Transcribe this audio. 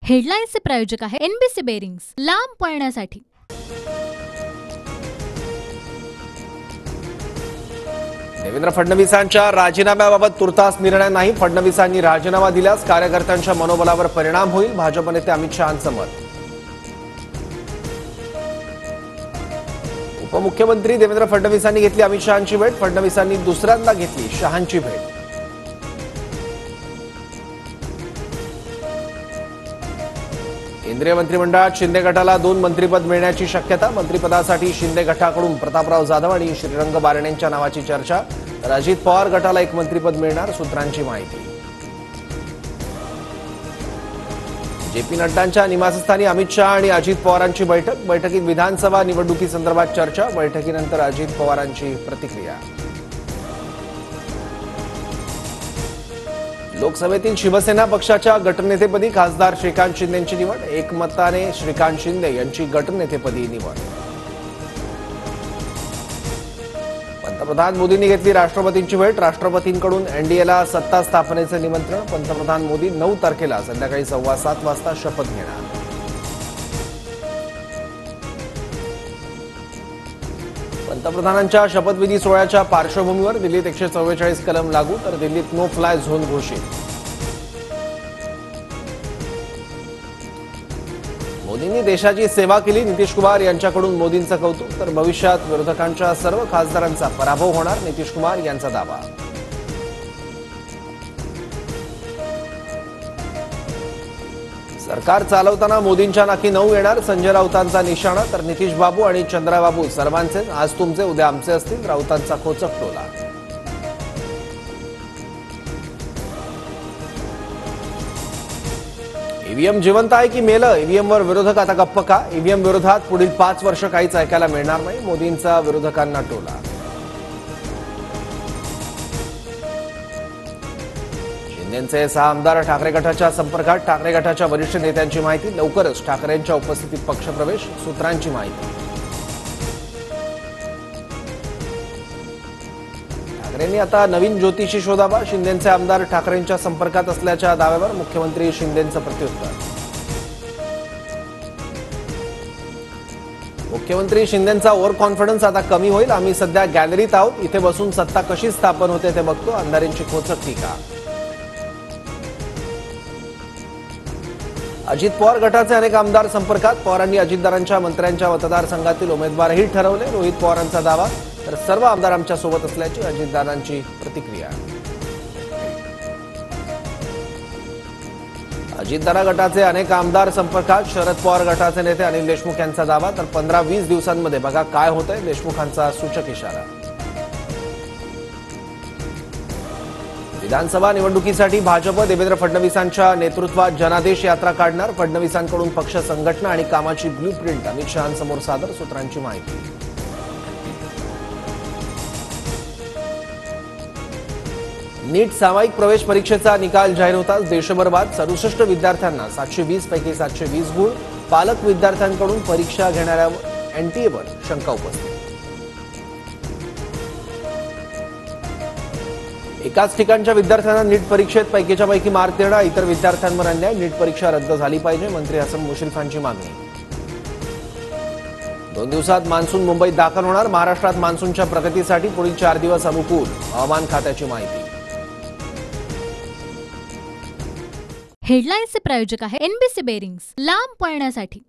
हेडलाईन्सचे प्रायोजक आहे NBC bearings, लांब पळण्यासाठी। देवेंद्र फडणवीसांच्या राजीनाम्याबाबत तुर्तास निर्णय नाही। फडणवीसांनी राजीनामा दिल्यास कार्यकर्त्यांच्या मनोबलावर परिणाम होईल, भाजप नेते अमित शहांचं मत। उपमुख्यमंत्री देवेंद्र फडणवीसांनी घेतली अमित शहांची भेट। फडणवीसांनी दुसऱ्यांदा घेतली शहांची भेट। केंद्रीय मंत्रिमंडळात शिंदे गटाला 2 मंत्रिपद मिळण्याची शक्यता। मंत्रिपदासाठी शिंदे गटाकडून प्रतापराव जाधव आणि श्रीरंग बारणेंच्या नावाची चर्चा, तर अजित पवार गटाला 1 मंत्रिपद मिळणार, सूत्रांची माहिती। जेपी नड्डांच्या निवासस्थानी अमित शहा आणि अजित पवारांची बैठक। बैठकीत विधानसभा निवडणुकीसंदर्भात चर्चा। बैठकीनंतर अजित पवारांची प्रतिक्रिया। लोकसभेतील शिवसेना पक्षाच्या गटनेतेपदी खासदार श्रीकांत शिंदेंची निवड। एकमताने श्रीकांत शिंदे यांची गटनेतेपदी निवड। पंतप्रधान मोदींनी घेतली राष्ट्रपतींची भेट। राष्ट्रपतींकडून एनडीएला सत्ता स्थापनेचे निमंत्रण। पंतप्रधान मोदी 9 तारखेला संध्याकाळी 7:15 वाजता शपथ घेणार। पंतप्रधानांच्या शपथविधी सोहळ्याच्या पार्श्वभूमीवर दिल्लीत 144 कलम लागू, तर दिल्लीत नो फ्लाय झोन घोषित। मोदींनी देशाची सेवा केली, नितीश कुमार यांच्याकडून मोदींचं कौतुक, तर भविष्यात विरोधकांच्या सर्व खासदारांचा पराभव होणार, नितीश कुमार यांचा दावा। सरकार चालवताना मोदींच्या नाकी 9 येणार, संजय राऊतांचा निशाणा, तर नितीश बाबू आणि चंद्राबाबू सर्वांचेच आज तुमचे उद्या आमचे असतील, राऊतांचा खोचक टोला। ईव्हीएम जिवंत आहे की मेलं? ईव्हीएमवर विरोधक आता गप्प का? ईव्हीएम विरोधात पुढील 5 वर्ष काहीच ऐकायला मिळणार नाही, मोदींचा विरोधकांना टोला। शिंदेचे 6 आमदार ठाकरे गटाच्या संपर्कात, ठाकरे गटाच्या वरिष्ठ नेत्यांची माहिती। लवकरच ठाकरेंच्या उपस्थितीत पक्षप्रवेश, सूत्रांची माहिती। ठाकरेंनी आता नवीन ज्योतिषी शोधावा। शिंदेचे आमदार ठाकरेंच्या संपर्कात असल्याच्या दाव्यावर मुख्यमंत्री शिंदेंचं प्रत्युत्तर। मुख्यमंत्री शिंदेंचा ओव्हर कॉन्फिडन्स आता कमी होईल। आम्ही सध्या गॅलरीत आहोत, इथे बसून सत्ता कशी स्थापन होते ते बघतो, अंधारेंची खोचक टीका। अजित पवार गटाचे अनेक आमदार संपर्कात। पवारांनी अजितदारांच्या मंत्र्यांच्या मतदारसंघातील उमेदवारही ठरवले, रोहित पवारांचा दावा, तर सर्व आमदार आमच्या सोबत असल्याची अजितदारांची प्रतिक्रिया। अजितदारा गटाचे अनेक आमदार संपर्कात, शरद पवार गटाचे नेते अनिल देशमुख यांचा दावा, तर 15-20 दिवसांमध्ये बघा काय होतंय, देशमुखांचा सूचक इशारा। विधानसभा निवडणुकीसाठी भाजप देवेंद्र फडणवीसांच्या नेतृत्वात जनादेश यात्रा काढणार। फडणवीसांकडून पक्ष संघटना आणि कामाची ब्लूप्रिंट अमित शहांसमोर सादर, सूत्रांची माहिती। नीट सामायिक प्रवेश परीक्षेचा निकाल जाहीर होताच देशभर वाद। 67 विद्यार्थ्यांना 720 पैकी 720 गुण। पालक विद्यार्थ्यांकडून परीक्षा घेणाऱ्या एनटीएवर शंका उपस्थित। एकाच ठिकाणच्या विद्यार्थ्यांना नीट परीक्षेत पैकीच्या पैकी मार्क देणं, इतर विद्यार्थ्यांवर अन्याय। नीट परीक्षा रद्द झाली पाहिजे, मंत्री हसन मुश्रीफांची मागणी। 2 दिवसात मान्सून मुंबईत दाखल होणार। महाराष्ट्रात मान्सूनच्या प्रगतीसाठी पुढील 4 दिवस अनुकूल, हवामान खात्याची माहिती। हेडलाईन्सचे प्रायोजक आहे एनबीसी बेरिंग्स, लांब पळण्यासाठी।